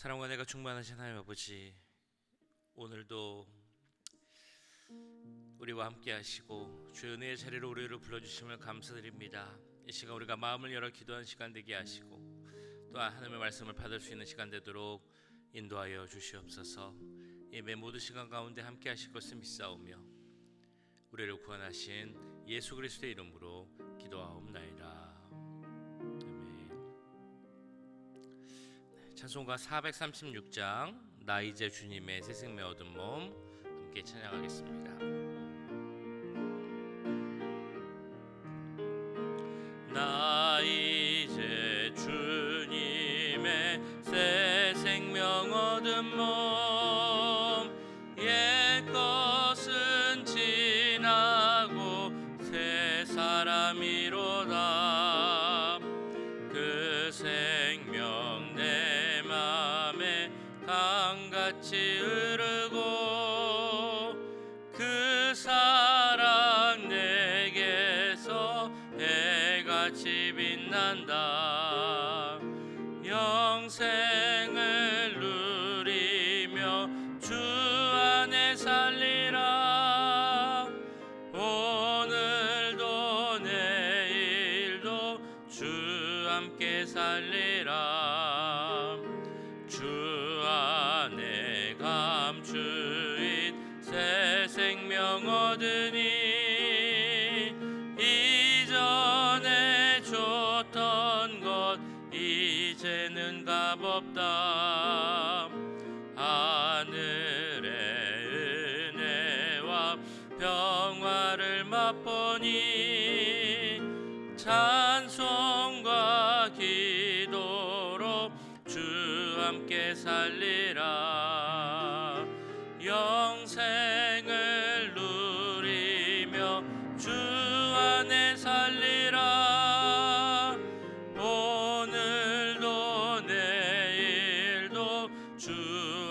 사랑과 내가 충만하신 하나님 아버지, 오늘도 우리와 함께 하시고 주의 은혜의 자리로 우리를 불러주심을 감사드립니다. 이 시간 우리가 마음을 열어 기도하는 시간 되게 하시고 또한 하나님의 말씀을 받을 수 있는 시간 되도록 인도하여 주시옵소서. 예배 모든 시간 가운데 함께 하실 것을 믿사오며 우리를 구원하신 예수 그리스도의 이름으로 기도하옵나이다. 찬송가 436장 나 이제 주님의 새 생명 얻은 몸 함께 찬양하겠습니다. 나 이제 주님의 새 생명 얻은 몸 옛 것은 지나고 새 사람이로다. 그 생명 내 맘에 강같이 흐르고 그 사랑 내게서 해같이 빛난다. 영생을 누리며 주 안에 살리라. 오늘도 내일도 주 함께 살리라. 주 안에 감추인 새 생명 얻으니 이전에 줬던 것 이제는 값없다. 하늘의 은혜와 평화를 맛보니 찬송과 기도로 주 함께 살리라. 영생을 누리며 주 안에 살리라. 오늘도 내일도 주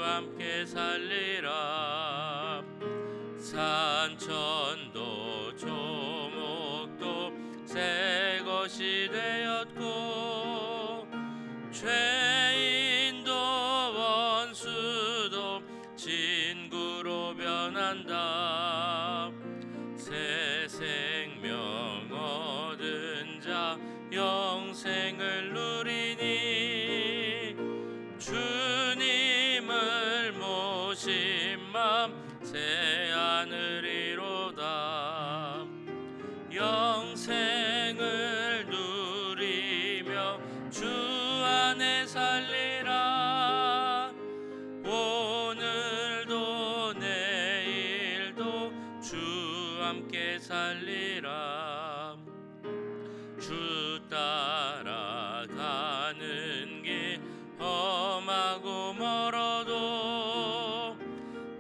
함께 살리라. 산천도 조목도 새 것이 되었고 죄인도 원수도 친구로 변한다. 새 생명 얻은 자 영생을 누리니 주님을 모신 맘 새 하늘이로다. 영생을 누리며 주 안에 살리라. 오늘도 내일도 주 함께 살리라. 주 따라가는 길 험하고 멀어도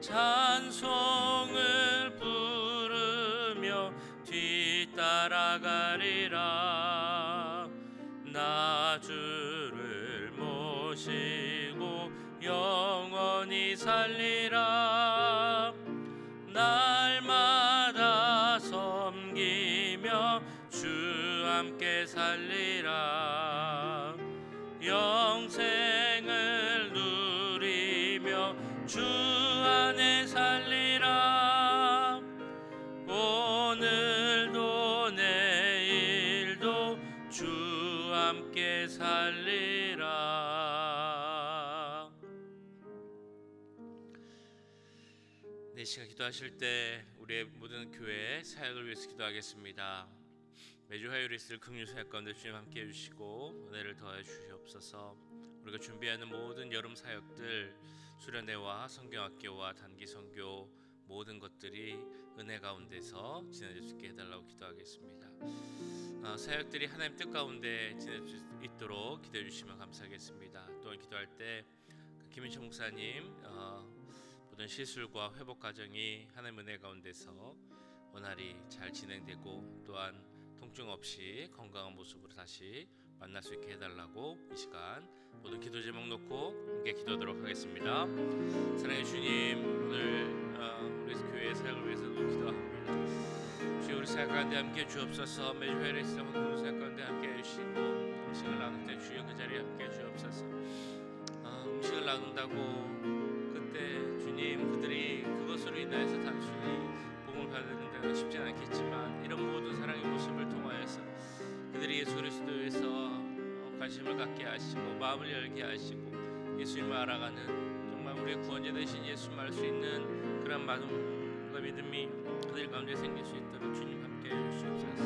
찬송을 부르며 뒤따라가리라. 나 주를 모시고 영원히 살리라. 날마다 섬기며 주 함께 살리라. 영생을 누리며 주 안에 살리라. 오늘도 내일도 주 함께 살리라. 네, 시간 기도하실 때 우리의 모든 교회 사역을 위해서 기도하겠습니다. 매주 화요일에 있을 긍휼 사역 가운데 주님 함께 해주시고 은혜를 더해 주시옵소서. 우리가 준비하는 모든 여름 사역들 수련회와 성경학교와 단기 선교 모든 것들이 은혜 가운데서 지내질 수 있게 해달라고 기도하겠습니다. 사역들이 하나님 뜻 가운데 지낼 수 있도록 기도해 주시면 감사하겠습니다. 또한 기도할 때 김인철 목사님 모든 시술과 회복 과정이 하나님 은혜 가운데서 원활히 잘 진행되고 또한 통증 없이 건강한 모습으로 다시 만날 수 있게 해달라고 이 시간 모든 기도 제목 놓고 함께 기도하도록 하겠습니다. 사랑의 주님, 오늘 우리 교회의 사역을 위해서도 기도합니다. 주여, 우리 사역 가운데 함께 주옵소서. 매주 화요일에 있을 모든 사역 가운데 함께 해주시고 음식을 나눌 때 주여 그 자리에 함께 주옵소서. 음식을 나눈다고 그때 주님 그들이 그것으로 인하여서 단순히 복음을 받는다는 쉽지 않겠지만 이런 모든 사랑의 모습을 통하여서 그들이 예수 그리스도에서 관심을 갖게 하시고 마음을 열게 하시고 예수님을 알아가는 정말 우리의 구원자 되신 예수님을 알 수 있는 그런 마음과 믿음이 그들 가운데 생길 수 있도록 주님 함께 해주시옵소서.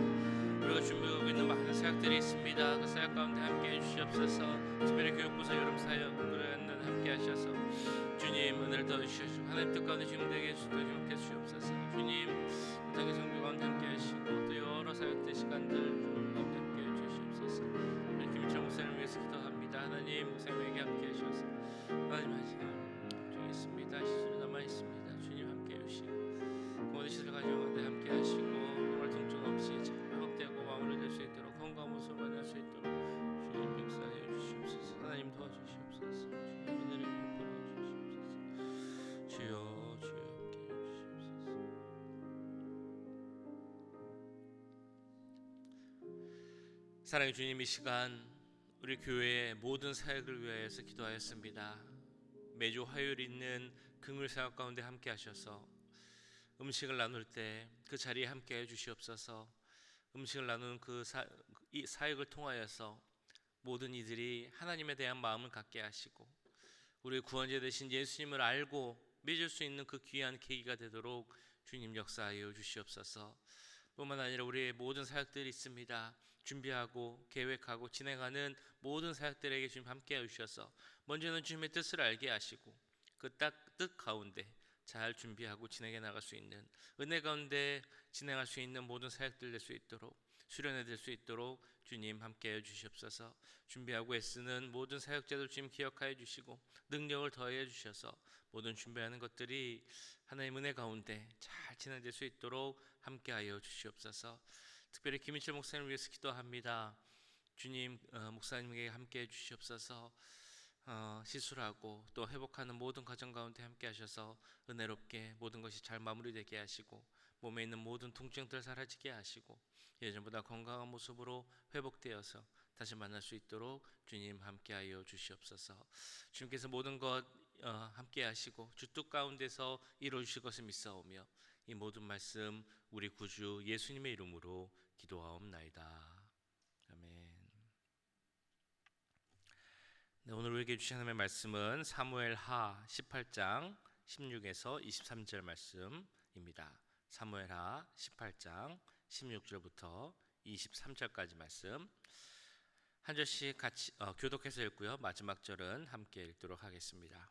우리가 준비하고 있는 많은 사역들이 있습니다. 그 사역 가운데 함께 해주시옵소서. 특별히 교육부서 여름 사역을 함께 하셔서 주님 은혜를 더해주시옵소서. 하나님 뜻 가운데 진행되게 해주시옵소서. 주님 못하게 성교 가운데 함께 하시고 또 여러 사역들 시간들 가운데 함께 해주시옵소서. 우리 김일철 목사님을 위해서 기도합니다. 하나님 목사님에게 함께 해주셔서 하나님 하시는 중에 있습니다. 시술이 남아있습니다. 주님 함께 해주시고 모든 시설 가정가운데 함께 하시고 정말 통증 없이 잘 회복되고 마무리 될 수 있도록 건강한 모습을 만날 수 있도록 주님 역사해 주시옵소서. 하나님 도와주시옵소서. 주님 은혜를 베풀어 주시옵소서. 주여 사랑의 주님, 이 시간 우리 교회의 모든 사역을 위하여서 기도하였습니다. 매주 화요일 있는 금요일 사역 가운데 함께 하셔서 음식을 나눌 때 그 자리에 함께 해 주시옵소서. 음식을 나누는 이 사역을 통하여서 모든 이들이 하나님에 대한 마음을 갖게 하시고 우리의 구원자 되신 예수님을 알고 믿을 수 있는 그 귀한 계기가 되도록 주님 역사하여 주시옵소서. 뿐만 아니라 우리의 모든 사역들이 있습니다. 준비하고 계획하고 진행하는 모든 사역들에게 주님 함께 해주셔서 먼저는 주님의 뜻을 알게 하시고 그 뜻 가운데 잘 준비하고 진행해 나갈 수 있는 은혜 가운데 진행할 수 있는 모든 사역들 될 수 있도록 수련회 될 수 있도록 주님 함께 해주시옵소서. 준비하고 애쓰는 모든 사역자들 주님 기억하여 주시고 능력을 더해 주셔서 모든 준비하는 것들이 하나님 은혜 가운데 잘 진행될 수 있도록 함께하여 주시옵소서. 특별히 김인철 목사님을 위해서 기도합니다. 주님 목사님에게 함께해 주시옵소서. 시술하고 또 회복하는 모든 과정 가운데 함께 하셔서 은혜롭게 모든 것이 잘 마무리되게 하시고 몸에 있는 모든 통증들 사라지게 하시고 예전보다 건강한 모습으로 회복되어서 다시 만날 수 있도록 주님 함께하여 주시옵소서. 주님께서 모든 것 함께 하시고 주 뜻 가운데서 이루어 주실 것을 믿사오며 이 모든 말씀 우리 구주 예수님의 이름으로 기도하옵나이다. 아멘. 네, 오늘 우리에게 주신 하나님의 말씀은 사무엘하 18장 16에서 23절 말씀입니다. 사무엘하 18장 16절부터 23절까지 말씀 한 절씩 같이 교독해서 읽고요. 마지막 절은 함께 읽도록 하겠습니다.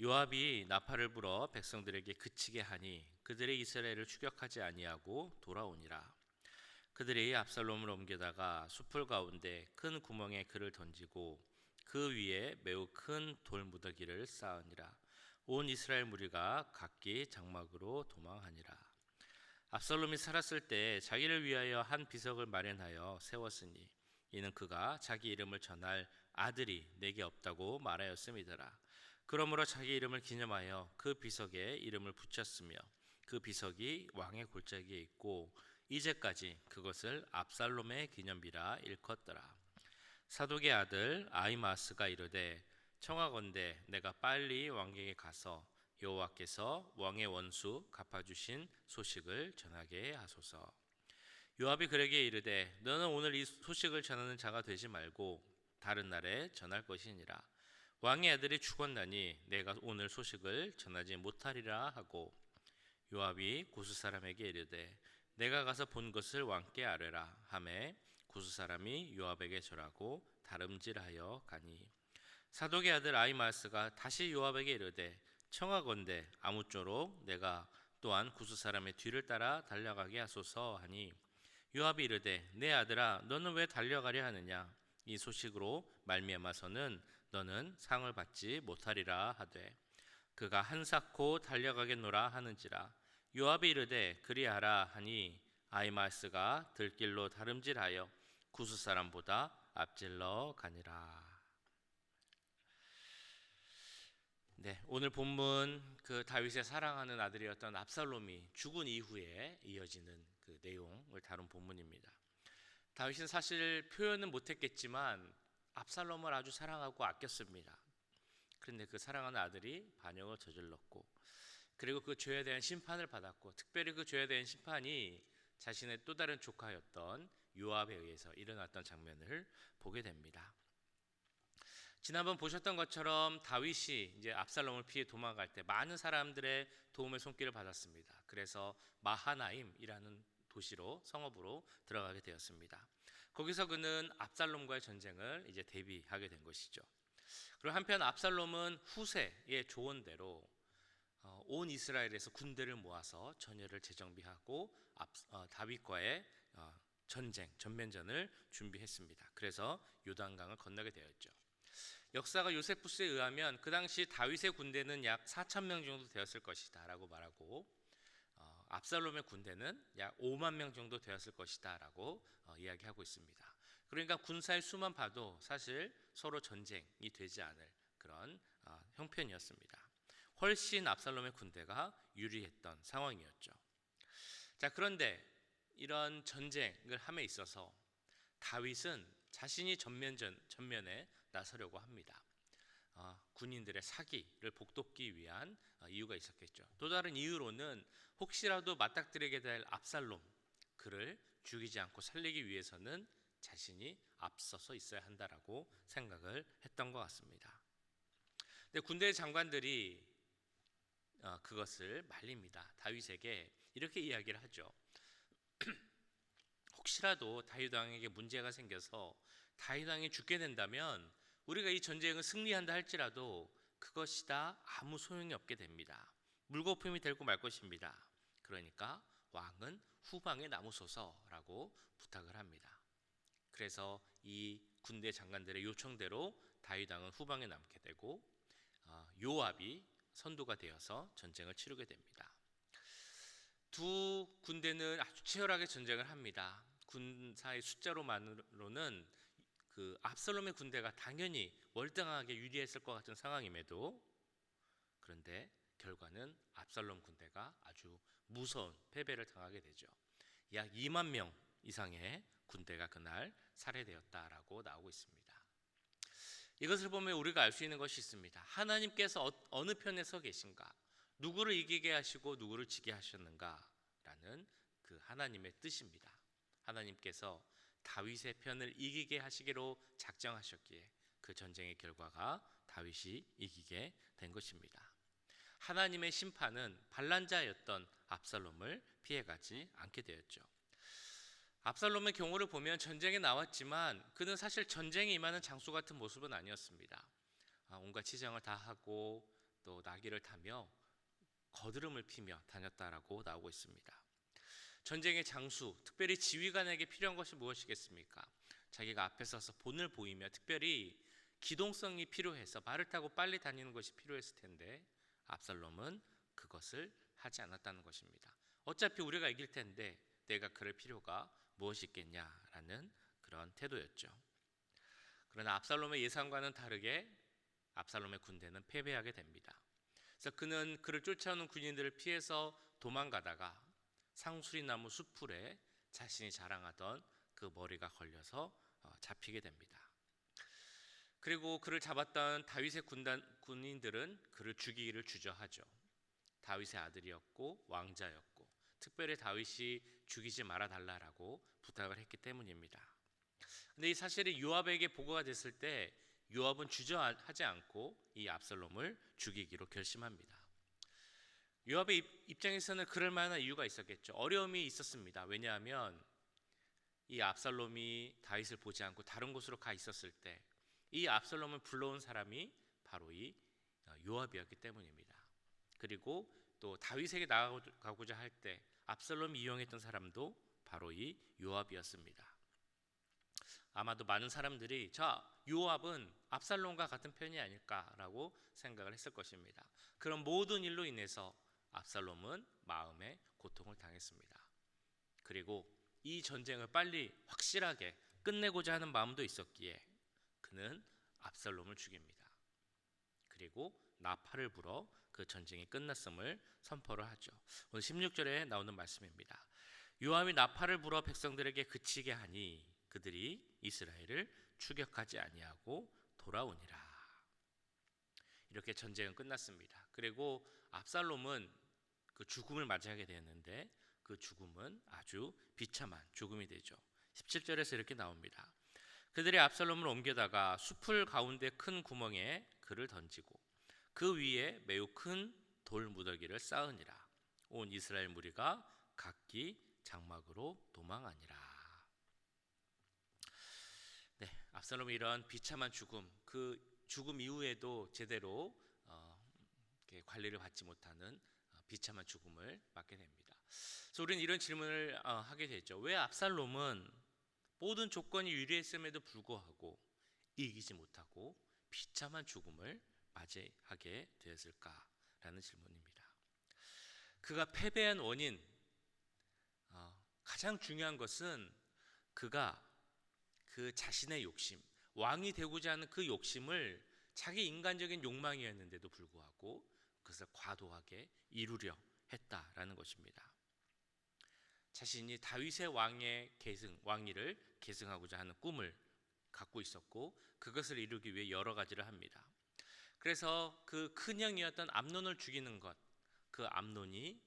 요압이 나팔을 불어 백성들에게 그치게 하니 그들이 이스라엘을 추격하지 아니하고 돌아오니라. 그들이 압살롬을 옮겨다가 숲을 가운데 큰 구멍에 그를 던지고 그 위에 매우 큰 돌무더기를 쌓으니라. 온 이스라엘 무리가 각기 장막으로 도망하니라. 압살롬이 살았을 때 자기를 위하여 한 비석을 마련하여 세웠으니 이는 그가 자기 이름을 전할 아들이 내게 없다고 말하였음이더라. 그러므로 자기 이름을 기념하여 그 비석에 이름을 붙였으며 그 비석이 왕의 골짜기에 있고 이제까지 그것을 압살롬의 기념비라 일컫더라. 사독의 아들 아히마아스가 이르되 청하건대 내가 빨리 왕에게 가서 여호와께서 왕의 원수 갚아주신 소식을 전하게 하소서. 요압이 그에게 이르되 너는 오늘 이 소식을 전하는 자가 되지 말고 다른 날에 전할 것이니라. 왕의 아들이 죽었나니 내가 오늘 소식을 전하지 못하리라 하고 요압이 구스 사람에게 이르되 내가 가서 본 것을 왕께 아뢰라 하매 구스 사람이 요압에게 절하고 다름질하여 가니 사독의 아들 아히마아스가 다시 요압에게 이르되 청하건대 아무쪼록 내가 또한 구스 사람의 뒤를 따라 달려가게 하소서 하니 요압이 이르되 내 아들아 너는 왜 달려가려 하느냐 이 소식으로 말미암아서는 너는 상을 받지 못하리라 하되 그가 한사코 달려가겠노라 하는지라. 요압이 이르되 그리하라 하니 아히마아스가 들길로 다름질하여 구스 사람보다 앞질러 가니라. 네, 오늘 본문 그 다윗의 사랑하는 아들이었던 압살롬이 죽은 이후에 이어지는 그 내용을 다룬 본문입니다. 다윗은 사실 표현은 못했겠지만 압살롬을 아주 사랑하고 아꼈습니다. 그런데 그 사랑하는 아들이 반역을 저질렀고, 그리고 그 죄에 대한 심판을 받았고, 특별히 그 죄에 대한 심판이 자신의 또 다른 조카였던 요압에 의해서 일어났던 장면을 보게 됩니다. 지난번 보셨던 것처럼 다윗이 이제 압살롬을 피해 도망갈 때 많은 사람들의 도움의 손길을 받았습니다. 그래서 마하나임이라는 도시로, 성읍으로 들어가게 되었습니다. 거기서 그는 압살롬과의 전쟁을 이제 대비하게 된 것이죠. 그리고 한편 압살롬은 후세의 조언대로 온 이스라엘에서 군대를 모아서 전열을 재정비하고 다윗과의 전면전을 준비했습니다. 그래서 요단강을 건너게 되었죠. 역사가 요세푸스에 의하면 그 당시 다윗의 군대는 약 4천 명 정도 되었을 것이다 라고 말하고, 압살롬의 군대는 약 5만 명 정도 되었을 것이다 라고 이야기하고 있습니다. 그러니까 군사의 수만 봐도 사실 서로 전쟁이 되지 않을 그런 형편이었습니다. 훨씬 압살롬의 군대가 유리했던 상황이었죠. 자, 그런데 이런 전쟁을 함에 있어서 다윗은 자신이 전면에 나서려고 합니다. 군인들의 사기를 복돋기 위한 이유가 있었겠죠. 또 다른 이유로는 혹시라도 맞닥뜨리게 될 압살롬, 그를 죽이지 않고 살리기 위해서는 자신이 앞서서 있어야 한다라고 생각을 했던 것 같습니다. 근데 군대 장관들이 그것을 말립니다. 다윗에게 이렇게 이야기를 하죠. 혹시라도 다윗 왕에게 문제가 생겨서 다윗 왕이 죽게 된다면 우리가 이 전쟁을 승리한다 할지라도 그것이 다 아무 소용이 없게 됩니다. 물거품이 되고 말 것입니다. 그러니까 왕은 후방에 남으소서라고 부탁을 합니다. 그래서 이 군대 장관들의 요청대로 다윗 왕은 후방에 남게 되고 요압이 선두가 되어서 전쟁을 치르게 됩니다. 두 군대는 아주 치열하게 전쟁을 합니다. 군사의 숫자로만으로는 그 압살롬의 군대가 당연히 월등하게 유리했을 것 같은 상황임에도, 그런데 결과는 압살롬 군대가 아주 무서운 패배를 당하게 되죠. 약 2만 명 이상의 군대가 그날 살해되었다라고 나오고 있습니다. 이것을 보면 우리가 알 수 있는 것이 있습니다. 하나님께서 어느 편에 서 계신가, 누구를 이기게 하시고 누구를 지게 하셨는가라는 그 하나님의 뜻입니다. 하나님께서 다윗의 편을 이기게 하시기로 작정하셨기에 그 전쟁의 결과가 다윗이 이기게 된 것입니다. 하나님의 심판은 반란자였던 압살롬을 피해가지 않게 되었죠. 압살롬의 경우를 보면 전쟁에 나왔지만 그는 사실 전쟁에 임하는 장수 같은 모습은 아니었습니다. 온갖 치장을 다 하고 또 나귀를 타며 거드름을 피며 다녔다라고 나오고 있습니다. 전쟁의 장수, 특별히 지휘관에게 필요한 것이 무엇이겠습니까? 자기가 앞에 서서 본을 보이며 특별히 기동성이 필요해서 말을 타고 빨리 다니는 것이 필요했을 텐데 압살롬은 그것을 하지 않았다는 것입니다. 어차피 우리가 이길 텐데 내가 그럴 필요가 무엇이 있겠냐라는 그런 태도였죠. 그러나 압살롬의 예상과는 다르게 압살롬의 군대는 패배하게 됩니다. 그래서 그는 그를 쫓아오는 군인들을 피해서 도망가다가 상수리나무 숲풀에 자신이 자랑하던 그 머리가 걸려서 잡히게 됩니다. 그리고 그를 잡았던 다윗의 군인들은 그를 죽이기를 주저하죠. 다윗의 아들이었고 왕자였고 특별히 다윗이 죽이지 말아달라고 부탁을 했기 때문입니다. 근데 이 사실이 요압에게 보고가 됐을 때 요압은 주저하지 않고 이 압살롬을 죽이기로 결심합니다. 요압의 입장에서는 그럴 만한 이유가 있었겠죠. 어려움이 있었습니다. 왜냐하면 이 압살롬이 다윗을 보지 않고 다른 곳으로 가 있었을 때 이 압살롬을 불러온 사람이 바로 이 요압이었기 때문입니다. 그리고 또 다윗에게 나아가고자 할 때 압살롬이 이용했던 사람도 바로 이 요압이었습니다. 아마도 많은 사람들이 요압은 압살롬과 같은 편이 아닐까라고 생각을 했을 것입니다. 그런 모든 일로 인해서 압살롬은 마음의 고통을 당했습니다. 그리고 이 전쟁을 빨리 확실하게 끝내고자 하는 마음도 있었기에 그는 압살롬을 죽입니다. 그리고 나팔을 불어 그 전쟁이 끝났음을 선포를 하죠. 오늘 16절에 나오는 말씀입니다. 요압이 나팔을 불어 백성들에게 그치게 하니 그들이 이스라엘을 추격하지 아니하고 돌아오니라. 이렇게 전쟁은 끝났습니다. 그리고 압살롬은 그 죽음을 맞이하게 되었는데 그 죽음은 아주 비참한 죽음이 되죠. 17절에서 이렇게 나옵니다. 그들이 압살롬을 옮겨다가 숲을 가운데 큰 구멍에 그를 던지고 그 위에 매우 큰 돌 무더기를 쌓으니라. 온 이스라엘 무리가 각기 장막으로 도망하니라. 네, 압살롬이 이런 비참한 죽음, 그 죽음 이후에도 제대로 관리를 받지 못하는 비참한 죽음을 맞게 됩니다. 그래서 우리는 이런 질문을 하게 되죠. 왜 압살롬은 모든 조건이 유리했음에도 불구하고 이기지 못하고 비참한 죽음을 맞이하게 되었을까라는 질문입니다. 그가 패배한 원인, 가장 중요한 것은 그가 그 자신의 욕심, 왕이 되고자 하는 그 욕심을 자기 인간적인 욕망이었는데도 불구하고 그것을 과도하게 이루려 했다라는 것입니다. 자신이 다윗의 왕위를 계승하고자 하는 꿈을 갖고 있었고 그것을 이루기 위해 여러 가지를 합니다. 그래서 그 큰형이었던 암논을 죽이는 것, 그 암논이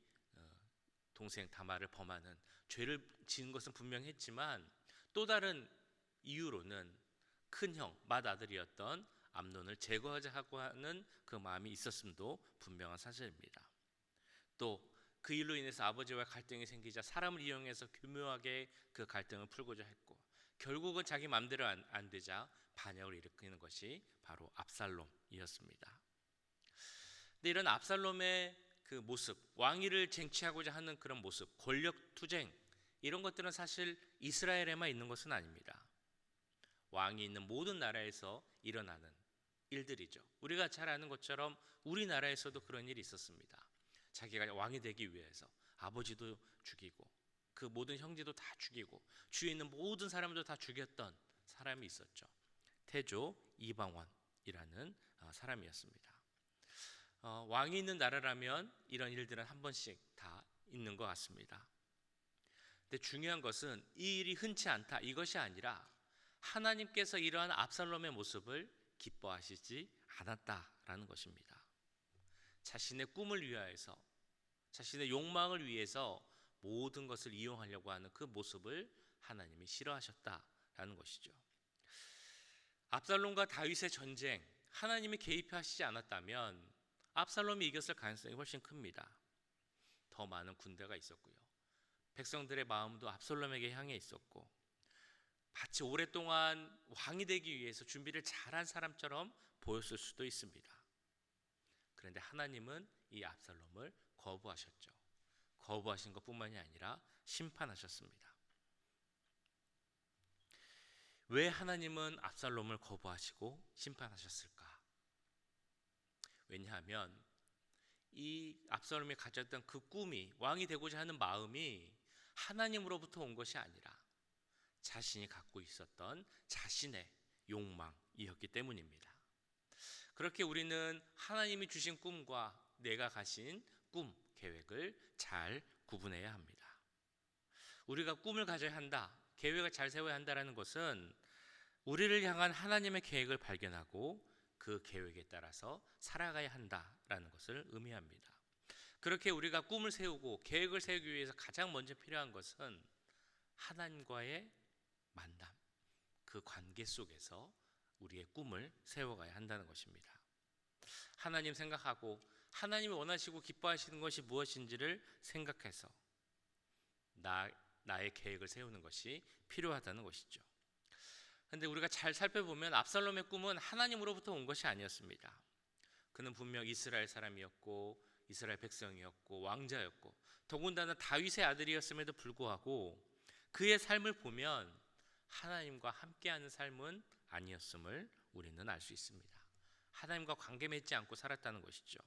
동생 다말을 범하는 죄를 지은 것은 분명했지만 또 다른 이유로는 큰형 맏아들이었던 암논을 제거하자고 하는 그 마음이 있었음도 분명한 사실입니다. 또 그 일로 인해서 아버지와 갈등이 생기자 사람을 이용해서 교묘하게 그 갈등을 풀고자 했고 결국은 자기 마음대로 안 되자 반역을 일으키는 것이 바로 압살롬이었습니다. 근데 이런 압살롬의 그 모습, 왕위를 쟁취하고자 하는 그런 모습, 권력 투쟁 이런 것들은 사실 이스라엘에만 있는 것은 아닙니다. 왕이 있는 모든 나라에서 일어나는 일들이죠. 우리가 잘 아는 것처럼 우리나라에서도 그런 일이 있었습니다. 자기가 왕이 되기 위해서 아버지도 죽이고 그 모든 형제도 다 죽이고 주위에 있는 모든 사람도 다 죽였던 사람이 있었죠. 태조 이방원이라는 사람이었습니다. 왕이 있는 나라라면 이런 일들은 한 번씩 다 있는 것 같습니다. 근데 중요한 것은 이 일이 흔치 않다 이것이 아니라 하나님께서 이러한 압살롬의 모습을 기뻐하시지 않았다라는 것입니다. 자신의 꿈을 위하여서 자신의 욕망을 위해서 모든 것을 이용하려고 하는 그 모습을 하나님이 싫어하셨다라는 것이죠. 압살롬과 다윗의 전쟁 하나님이 개입하시지 않았다면 압살롬이 이겼을 가능성이 훨씬 큽니다. 더 많은 군대가 있었고요. 백성들의 마음도 압살롬에게 향해 있었고 마치 오랫동안 왕이 되기 위해서 준비를 잘한 사람처럼 보였을 수도 있습니다. 그런데 하나님은 이 압살롬을 거부하셨죠. 거부하신 것뿐만이 아니라 심판하셨습니다. 왜 하나님은 압살롬을 거부하시고 심판하셨을까? 왜냐하면 이 압살롬이 가졌던 그 꿈이 왕이 되고자 하는 마음이 하나님으로부터 온 것이 아니라 자신이 갖고 있었던 자신의 욕망이었기 때문입니다. 그렇게 우리는 하나님이 주신 꿈과 내가 가신 꿈, 계획을 잘 구분해야 합니다. 우리가 꿈을 가져야 한다, 계획을 잘 세워야 한다는 것은 우리를 향한 하나님의 계획을 발견하고 그 계획에 따라서 살아가야 한다라는 것을 의미합니다. 그렇게 우리가 꿈을 세우고 계획을 세우기 위해서 가장 먼저 필요한 것은 하나님과의 만남, 그 관계 속에서 우리의 꿈을 세워가야 한다는 것입니다. 하나님 생각하고 하나님이 원하시고 기뻐하시는 것이 무엇인지를 생각해서 나의 계획을 세우는 것이 필요하다는 것이죠. 그런데 우리가 잘 살펴보면 압살롬의 꿈은 하나님으로부터 온 것이 아니었습니다. 그는 분명 이스라엘 사람이었고 이스라엘 백성이었고 왕자였고 더군다나 다윗의 아들이었음에도 불구하고 그의 삶을 보면 하나님과 함께하는 삶은 아니었음을 우리는 알 수 있습니다. 하나님과 관계 맺지 않고 살았다는 것이죠.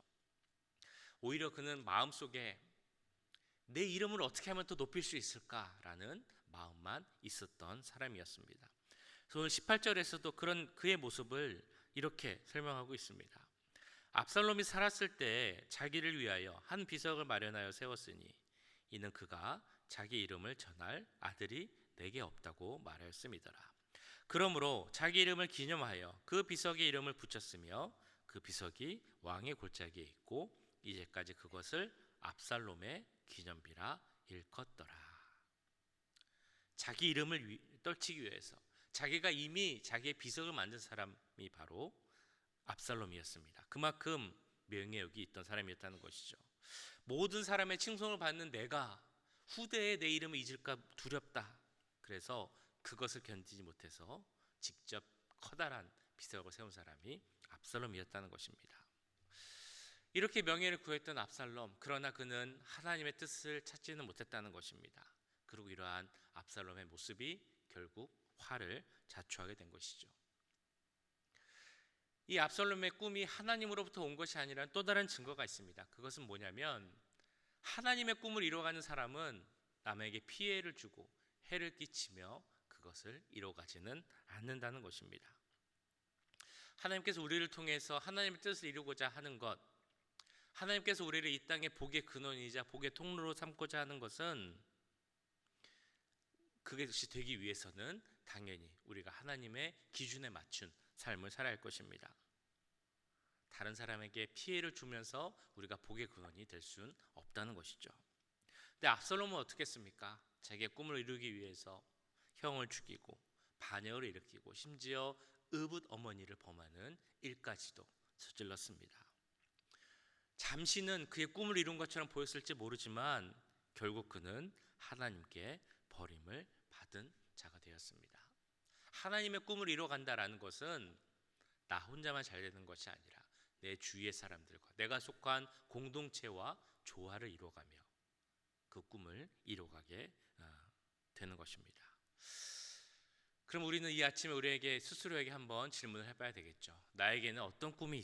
오히려 그는 마음속에 내 이름을 어떻게 하면 더 높일 수 있을까라는 마음만 있었던 사람이었습니다. 그래서 오늘 18절에서도 그런 그의 모습을 이렇게 설명하고 있습니다. 압살롬이 살았을 때 자기를 위하여 한 비석을 마련하여 세웠으니 이는 그가 자기 이름을 전할 아들이 내게 없다고 말하였음이더라. 그러므로 자기 이름을 기념하여 그 비석에 이름을 붙였으며 그 비석이 왕의 골짜기에 있고 이제까지 그것을 압살롬의 기념비라 일컫더라. 자기 이름을 떨치기 위해서 자기가 이미 자기의 비석을 만든 사람이 바로 압살롬이었습니다. 그만큼 명예욕이 있던 사람이었다는 것이죠. 모든 사람의 칭송을 받는 내가 후대에 내 이름을 잊을까 두렵다. 그래서 그것을 견디지 못해서 직접 커다란 비석을 세운 사람이 압살롬이었다는 것입니다. 이렇게 명예를 구했던 압살롬, 그러나 그는 하나님의 뜻을 찾지는 못했다는 것입니다. 그리고 이러한 압살롬의 모습이 결국 화를 자초하게 된 것이죠. 이 압살롬의 꿈이 하나님으로부터 온 것이 아니라 또 다른 증거가 있습니다. 그것은 뭐냐면 하나님의 꿈을 이뤄가는 사람은 남에게 피해를 주고 해를 끼치며 그것을 이뤄가지는 않는다는 것입니다. 하나님께서 우리를 통해서 하나님의 뜻을 이루고자 하는 것, 하나님께서 우리를 이 땅의 복의 근원이자 복의 통로로 삼고자 하는 것은 그것이 되기 위해서는 당연히 우리가 하나님의 기준에 맞춘 삶을 살아야 할 것입니다. 다른 사람에게 피해를 주면서 우리가 복의 근원이 될 수는 없다는 것이죠. 근데 압살롬은 어떻게 했습니까? 자기의 꿈을 이루기 위해서 형을 죽이고 반역을 일으키고 심지어 의붓 어머니를 범하는 일까지도 저질렀습니다. 잠시는 그의 꿈을 이룬 것처럼 보였을지 모르지만 결국 그는 하나님께 버림을 받은 자가 되었습니다. 하나님의 꿈을 이뤄간다라는 것은 나 혼자만 잘 되는 것이 아니라 내 주위의 사람들과 내가 속한 공동체와 조화를 이뤄가며 그 꿈을 이뤄가게 되는 것입니다. 그럼 우리는 이 아침에 우리에게 스스로에게 한번 질문을 해봐야 되겠죠. 나에게는 어떤 꿈이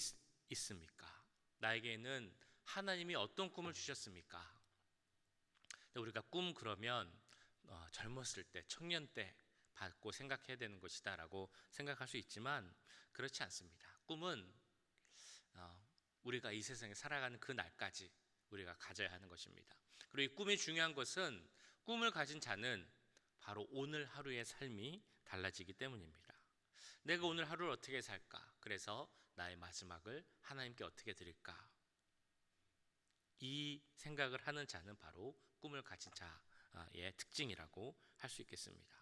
있습니까? 나에게는 하나님이 어떤 꿈을 주셨습니까? 우리가 꿈 그러면 젊었을 때, 청년 때 받고 생각해야 되는 것이다 라고 생각할 수 있지만 그렇지 않습니다. 꿈은 우리가 이 세상에 살아가는 그 날까지 우리가 가져야 하는 것입니다. 그리고 이 꿈이 중요한 것은 꿈을 가진 자는 바로 오늘 하루의 삶이 달라지기 때문입니다. 내가 오늘 하루를 어떻게 살까? 그래서 나의 마지막을 하나님께 어떻게 드릴까? 이 생각을 하는 자는 바로 꿈을 가진 자의 특징이라고 할 수 있겠습니다.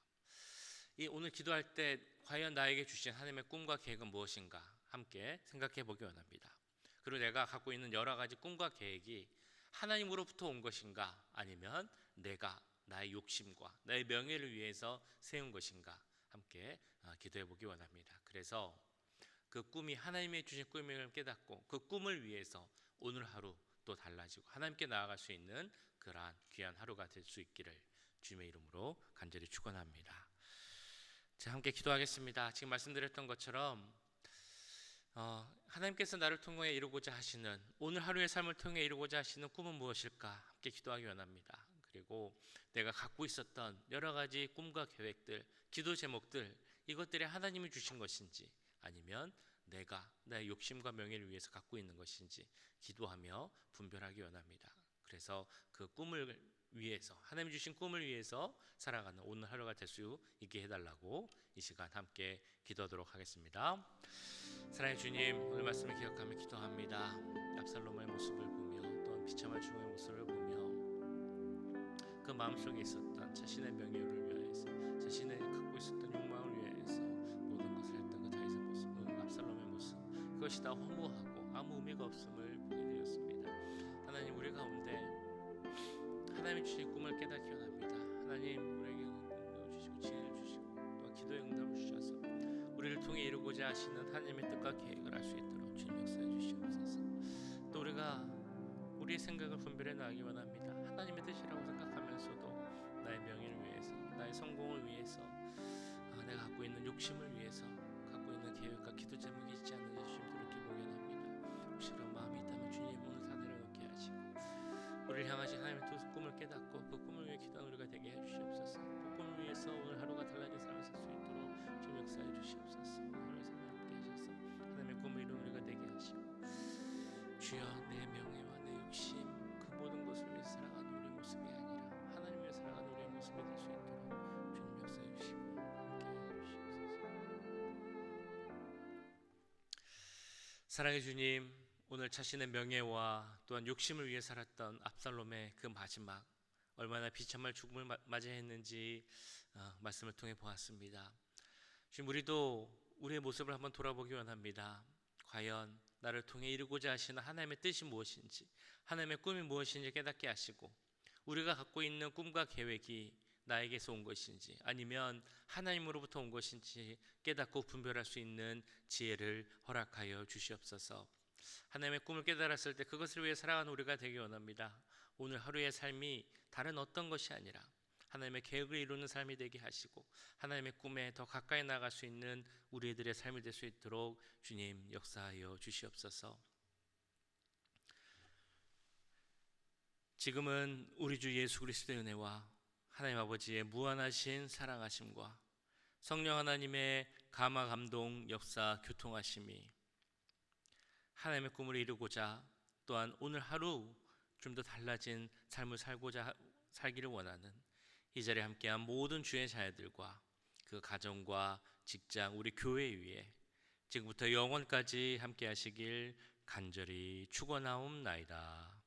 오늘 기도할 때 과연 나에게 주신 하나님의 꿈과 계획은 무엇인가 함께 생각해 보기 원합니다. 그리고 내가 갖고 있는 여러 가지 꿈과 계획이 하나님으로부터 온 것인가 아니면 내가 나의 욕심과 나의 명예를 위해서 세운 것인가 함께 기도해 보기 원합니다. 그래서 그 꿈이 하나님의 주신 꿈임을 깨닫고 그 꿈을 위해서 오늘 하루 또 달라지고 하나님께 나아갈 수 있는 그러한 귀한 하루가 될 수 있기를 주님의 이름으로 간절히 축원합니다. 자, 함께 기도하겠습니다. 지금 말씀드렸던 것처럼 하나님께서 나를 통해 이루고자 하시는 오늘 하루의 삶을 통해 이루고자 하시는 꿈은 무엇일까 함께 기도하기 원합니다. 그리고 내가 갖고 있었던 여러 가지 꿈과 계획들, 기도 제목들 이것들이 하나님이 주신 것인지 아니면 내가 나의 욕심과 명예를 위해서 갖고 있는 것인지 기도하며 분별하기 원합니다. 그래서 그 꿈을 위해서 하나님 주신 꿈을 위해서 살아가는 오늘 하루가 될 수 있게 해달라고 이 시간 함께 기도하도록 하겠습니다. 사랑의 주님, 오늘 말씀을 기억하며 기도합니다. 압살롬의 모습을 보며 또 비참한 죽음의 모습을 보며 그 마음속에 있었던 자신의 명예를 위해서 자신의 갖고 있었던 욕망을 위해서 모든 것을 했던 그 다윗의 모습, 압살롬의 모습 그것이 다 허무하고 아무 의미가 없음을 보게 되었습니다. 하나님 우리 가운데 하나님이 주신 꿈을 깨닫기 원합니다. 하나님 우리에게 응답을 주시고 지혜를 주시고 또 기도의 응답을 주셔서 우리를 통해 이루고자 하시는 하나님의 뜻과 계획을 알 수 있도록 주님 역사해 주시옵소서. 또 우리가 우리의 생각을 분별해 나가기 원합니다. 하나님의 뜻이라고 생각하면서도 나의 명예를 위해서 나의 성공을 위해서 내가 갖고 있는 욕심을 위해서 갖고 있는 계획과 기도 제목이 있지 않는지 주님 돌이켜 보게 합니다. 혹시 그런 마음이 있다면 주님 오늘 다 내려놓게 하시고 우리를 향하신 하나님의 뜻 꿈을 깨닫고 그 꿈을 위해 기도하는 우리가 되게 해주시옵소서. 그 꿈을 위해서 오늘 하루가 달라진 삶을 살 수 있도록 주님 역사해 주시옵소서. 오늘 하루 삶에 함께 하셔서 하나님의 꿈을 이루는 우리가 되게 하시고 주여 내 명예와 내 욕심 그 모든 것을 위해서 살아가는 우리의 모습이 아니라 하나님 위해 살아가는 우리의 모습이 될 수 있도록 주님 역사해 주시고 함께 해주시옵소서. 사랑의 주님, 오늘 자신의 명예와 또한 욕심을 위해 살았던 압살롬의 그 마지막 얼마나 비참할 죽음을 맞이했는지 말씀을 통해 보았습니다. 지금 우리도 우리의 모습을 한번 돌아보기 원합니다. 과연 나를 통해 이루고자 하시는 하나님의 뜻이 무엇인지, 하나님의 꿈이 무엇인지 깨닫게 하시고, 우리가 갖고 있는 꿈과 계획이 나에게서 온 것인지 아니면 하나님으로부터 온 것인지 깨닫고 분별할 수 있는 지혜를 허락하여 주시옵소서. 하나님의 꿈을 깨달았을 때 그것을 위해 살아가는 우리가 되기 원합니다. 오늘 하루의 삶이 다른 어떤 것이 아니라 하나님의 계획을 이루는 삶이 되게 하시고 하나님의 꿈에 더 가까이 나갈 수 있는 우리들의 삶이 될 수 있도록 주님 역사하여 주시옵소서. 지금은 우리 주 예수 그리스도의 은혜와 하나님 아버지의 무한하신 사랑하심과 성령 하나님의 감화 감동 역사 교통하심이 하나님의 꿈을 이루고자 또한 오늘 하루 좀 더 달라진 삶을 살기를 원하는 이 자리에 함께한 모든 주의 자녀들과 그 가정과 직장 우리 교회 위에 지금부터 영원까지 함께 하시길 간절히 축원하옵나이다.